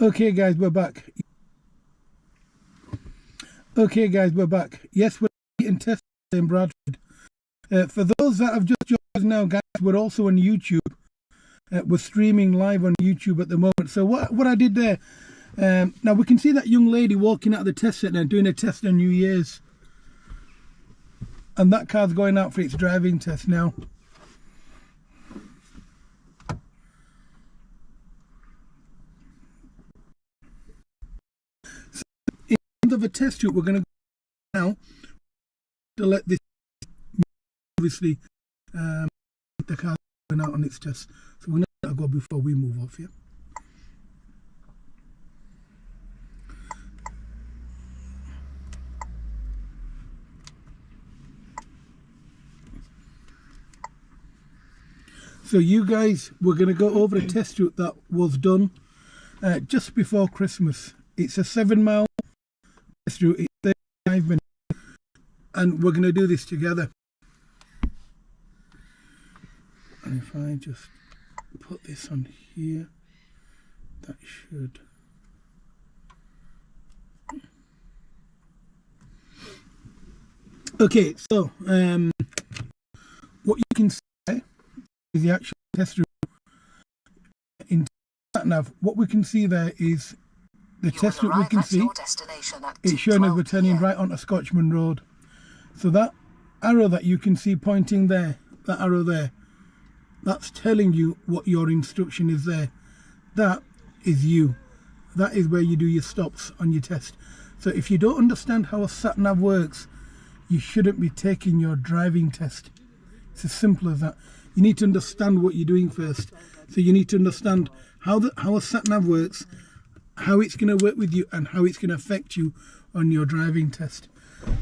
Okay guys, we're back. Okay guys, we're back. Yes, we're in test in Bradford. For those that have just joined us now, guys, we're also on YouTube. We're streaming live on YouTube at the moment. So what I did there, now we can see that young lady walking out of the test centre doing a test on New Year's. And that car's going out for its driving test now. So in terms of a test route, we're going to go now to let this, obviously, the car going out on its test. So we're going to let that go before we move off here. So you guys, we're going to go over a test route that was done just before Christmas. It's a 7-mile test route. It's 35 minutes. And we're going to do this together. And if I just put this on here, that should... Okay, so what you can see is the actual test route. In SatNav, what we can see there is the test route we can see. It's showing us we're turning right onto Scotchman Road. So that arrow that you can see pointing there, that arrow there, that's telling you what your instruction is there. That is you. That is where you do your stops on your test. So if you don't understand how a SatNav works, you shouldn't be taking your driving test. It's as simple as that. You need to understand what you're doing first. So you need to understand how a SatNav works, how it's going to work with you, and how it's going to affect you on your driving test.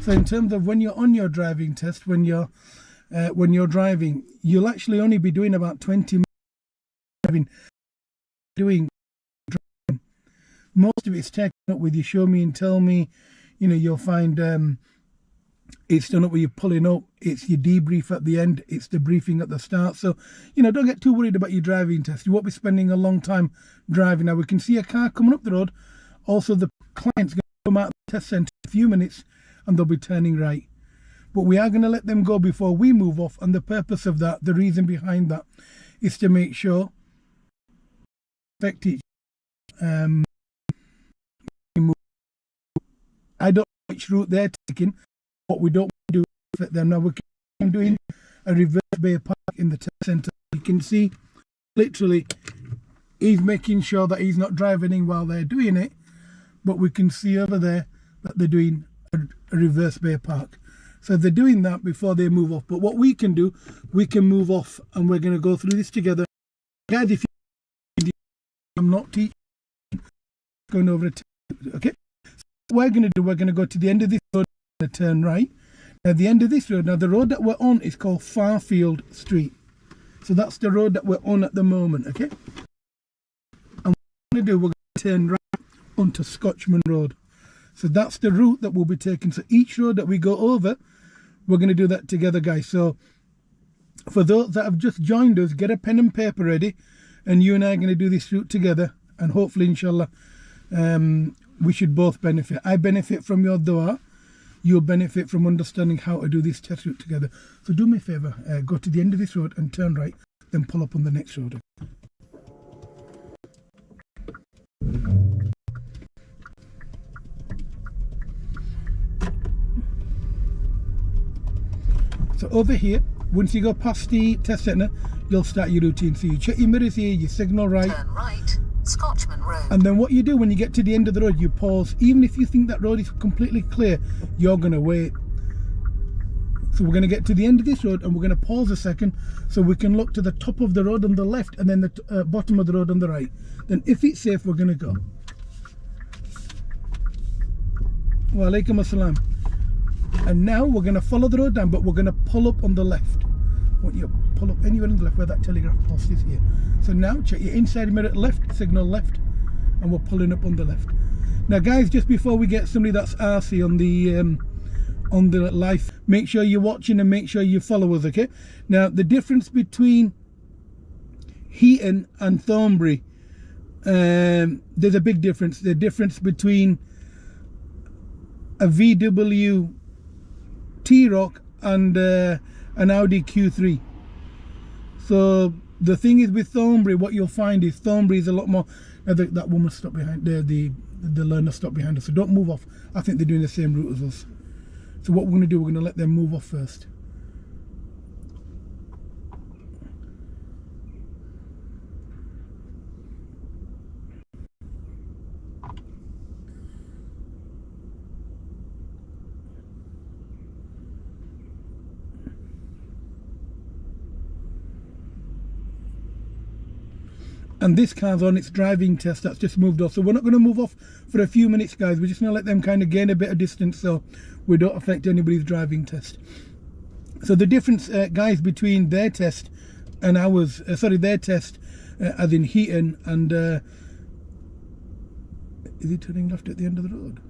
So in terms of when you're on your driving test, when you're driving, you'll actually only be doing about 20 minutes driving. Most of it's taken up with you show me and tell me. You know, you'll find it's done up with you pulling up, it's your debrief at the end, it's the briefing at the start. So, you know, don't get too worried about your driving test. You won't be spending a long time driving. Now we can see a car coming up the road. Also the client's going to come out of the test centre in a few minutes and they'll be turning right. But we are going to let them go before we move off, and the purpose of that, the reason behind that, is to make sure affect each I don't know which route they're taking. What we don't want to do is affect them. Now we're doing a reverse bay park in the test centre. You can see literally he's making sure that he's not driving while they're doing it, but we can see over there that they're doing a reverse bay park. So they're doing that before they move off. But what we can do, we can move off, and we're going to go through this together. Guys, if you, I'm not teaching, going over it, okay? So what we're going to do, we're going to go to the end of this road and turn right. At the end of this road, now the road that we're on is called Farfield Street. So that's the road that we're on at the moment, okay? And what we're going to do, we're going to turn right onto Scotchman Road. So that's the route that we'll be taking. So each road that we go over, we're going to do that together, guys. So for those that have just joined us, get a pen and paper ready, and you and I are going to do this route together, and hopefully, inshallah, we should both benefit. I benefit from your dua, you'll benefit from understanding how to do this test route together. So do me a favor, go to the end of this road and turn right, then pull up on the next road. So over here, once you go past the test centre, you'll start your routine. So you check your mirrors here, you signal right. Turn right, Scotchman Road. And then what you do when you get to the end of the road, you pause. Even if you think that road is completely clear, you're going to wait. So we're going to get to the end of this road and we're going to pause a second so we can look to the top of the road on the left and then the bottom of the road on the right. Then if it's safe, we're going to go. Wa alaikum assalam. And now we're going to follow the road down, but we're going to pull up on the left. Want you to pull up anywhere on the left where that telegraph post is here. So now check your inside mirror left, signal left, and we're pulling up on the left. Now guys, just before we get somebody that's RC on the live, make sure you're watching and make sure you follow us, okay? Now the difference between Heaton and Thornbury, there's a big difference. The difference between a VW T-Roc and an Audi Q3. So the thing is with Thornbury, what you'll find is Thornbury is a lot more. That woman stopped behind the learner stopped behind us, so don't move off. I think they're doing the same route as us. So what we're going to do, we're going to let them move off first. And this car's on its driving test. That's just moved off, so we're not going to move off for a few minutes, guys. We're just going to let them kind of gain a bit of distance so we don't affect anybody's driving test. So the difference, guys, between their test and ours, their test as in Heaton, and is he turning left at the end of the road?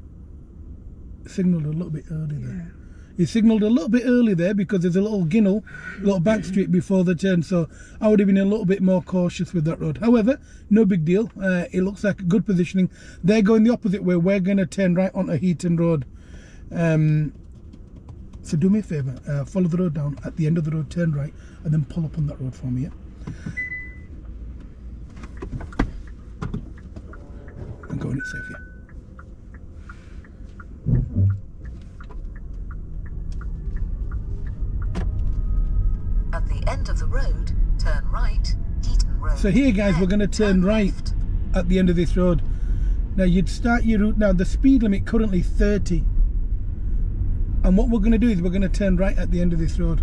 Signalled a little bit early there. He signalled a little bit early there because there's a little ginnel, little back street before the turn, so I would have been a little bit more cautious with that road. However, no big deal. It looks like good positioning. They're going the opposite way. We're going to turn right onto Heaton Road. So do me a favour, follow the road down. At the end of the road, turn right, and then pull up on that road for me, yeah? And go on it safe, yeah? At the end of the road, turn right, Heaton Road. So here, guys, we're going to turn right left. at the end of this road. Now you'd start your route. Now the speed limit currently 30, and what we're going to do is we're going to turn right at the end of this road.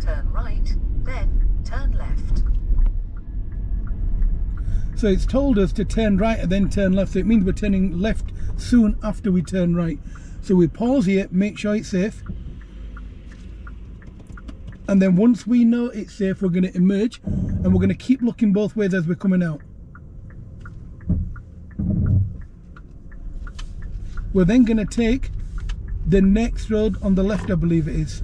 Turn right, then turn left. So it's told us to turn right and then turn left, so it means we're turning left soon after we turn right. So we pause here, make sure it's safe, and then once we know it's safe, we're going to emerge, and we're going to keep looking both ways as we're coming out. We're then going to take the next road on the left, I believe it is,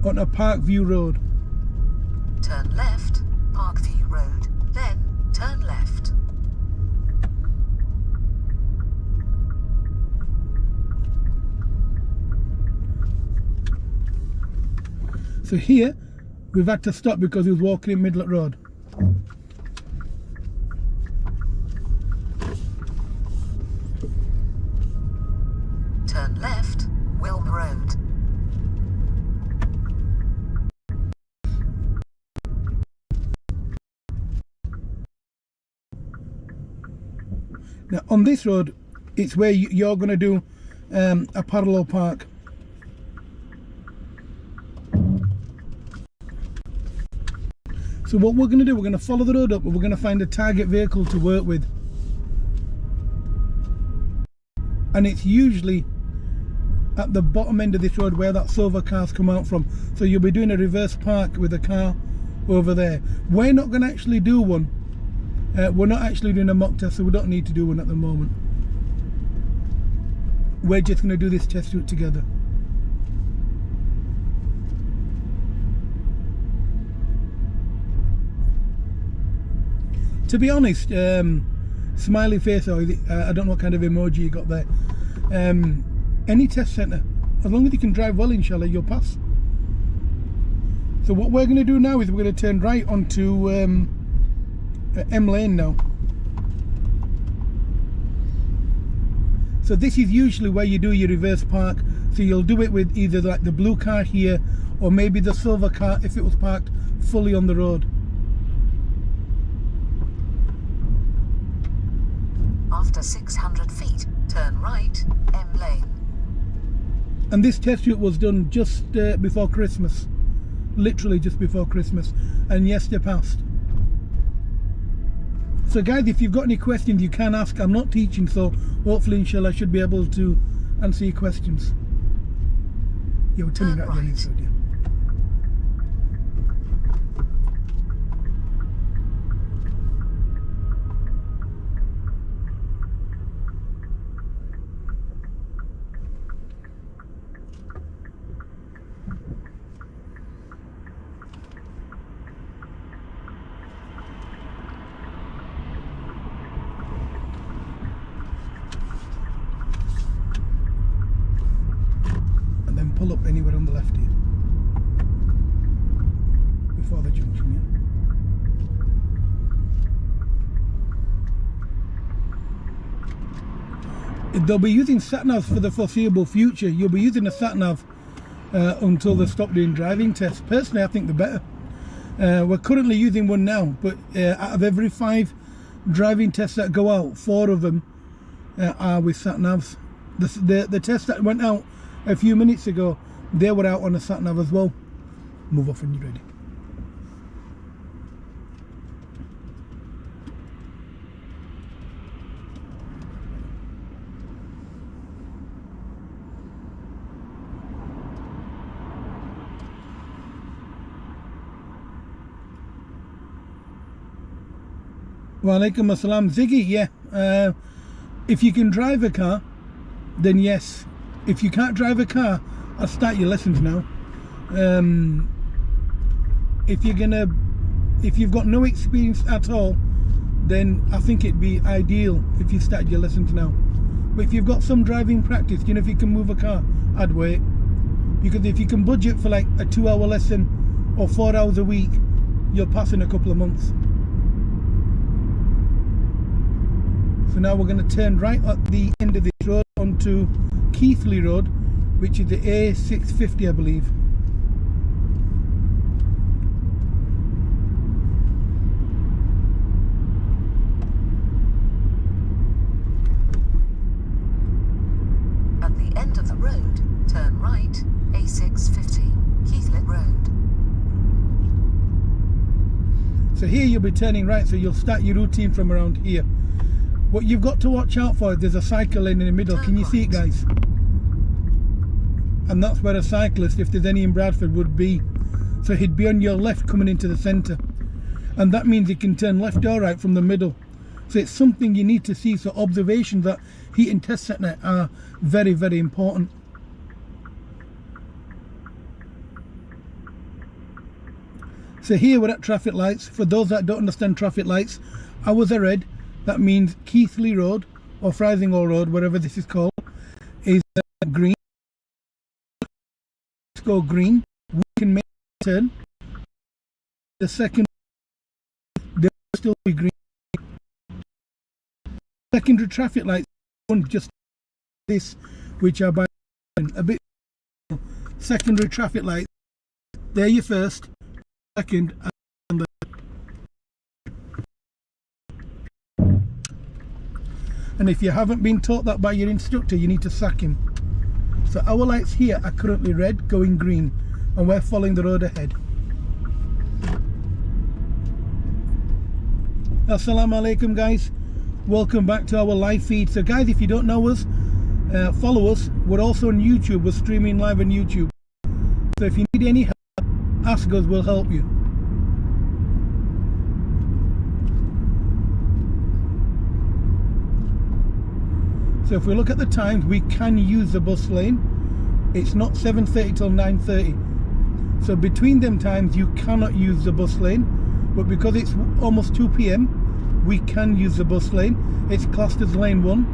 on a Parkview Road. Turn left, Parkview Road, then turn left. So here, we've had to stop because he was walking in Midlet Road. Turn left, Wilm Road. Now on this road, it's where you're going to do a parallel park. So what we're going to do, we're going to follow the road up, but we're going to find a target vehicle to work with. And it's usually at the bottom end of this road where that silver car's come out from. So you'll be doing a reverse park with a car over there. We're not going to actually do one. We're not actually doing a mock test, so we don't need to do one at the moment. We're just going to do this test route together. To be honest, smiley face, or I don't know what kind of emoji you got there. Any test centre, as long as you can drive well, inshallah, you'll pass. So what we're going to do now is we're going to turn right onto M Lane now. So this is usually where you do your reverse park. So you'll do it with either like the blue car here, or maybe the silver car if it was parked fully on the road. After 600 feet, turn right, M Lane. And this test route was done just before Christmas. Literally just before Christmas. And yes, they passed. So guys, if you've got any questions, you can ask. I'm not teaching, so hopefully, inshallah, I should be able to answer your questions. Yeah, we're turning right again inside, yeah. up anywhere on the left here. Before the junction, yeah. They'll be using sat-navs for the foreseeable future. You'll be using a sat-nav until they stop doing driving tests. Personally, I think they're better. We're currently using one now, but out of every 5 driving tests that go out, 4 of them are with sat-navs. The test that went out a few minutes ago, they were out on a sat-nav as well. Move off when you're ready. Wa alaikum assalam. Ziggy, yeah. If you can drive a car, then yes. If you can't drive a car, I'll start your lessons now. If you've got no experience at all, then I think it'd be ideal if you started your lessons now. But if you've got some driving practice, you know, if you can move a car, I'd wait. Because if you can budget for like a 2-hour lesson or 4 hours a week, you'll pass in a couple of months. So now we're going to turn right at the end of this road onto Keithley Road, which is the A650, I believe. At the end of the road, turn right, A650, Keithley Road. So here you'll be turning right, so you'll start your routine from around here. What you've got to watch out for is there's a cycle lane in the middle. Can you see it, guys? And that's where a cyclist, if there's any in Bradford, would be. So he'd be on your left coming into the centre. And that means he can turn left or right from the middle. So it's something you need to see. So observations at heat and test set net are very, very important. So here we're at traffic lights. For those that don't understand traffic lights, ours are red. That means Keithley Road or Frisingall Road, whatever this is called, is green. Let's go green. We can make a turn. The second, there will still be green. Secondary traffic lights, just this, which are by a bit. Secondary traffic lights, they're your first, second, and the. And if you haven't been taught that by your instructor, you need to sack him. So our lights here are currently red, going green, and we're following the road ahead. Assalamu alaikum, guys. Welcome back to our live feed. So guys, if you don't know us, follow us. We're also on YouTube. We're streaming live on YouTube. So if you need any help, ask us, we'll help you. So if we look at the times, we can use the bus lane. It's not 7:30 till 9:30. So between them times, you cannot use the bus lane. But because it's almost 2 p.m, we can use the bus lane. It's classed as lane 1.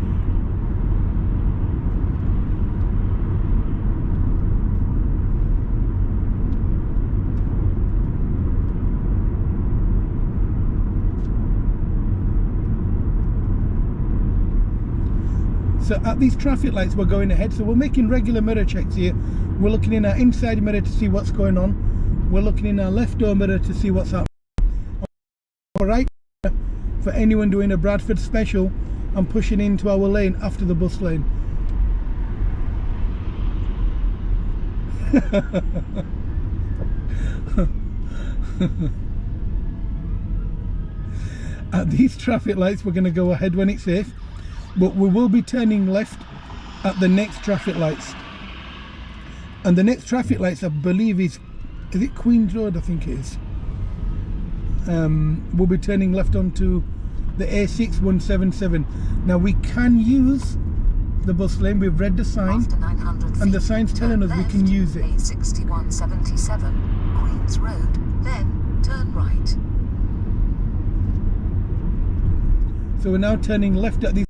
So at these traffic lights we're going ahead, so we're making regular mirror checks here. We're looking in our inside mirror to see what's going on. We're looking in our left door mirror to see what's happening. Alright, for anyone doing a Bradford special, I'm pushing into our lane after the bus lane. At these traffic lights we're going to go ahead when it's safe. But we will be turning left at the next traffic lights. And the next traffic lights, I believe, is it Queen's Road? I think it is. We'll be turning left onto the A6177. Now we can use the bus lane. We've read the sign, and the sign's telling us we can use it. A6177, Queen's Road, then turn right. So we're now turning left at these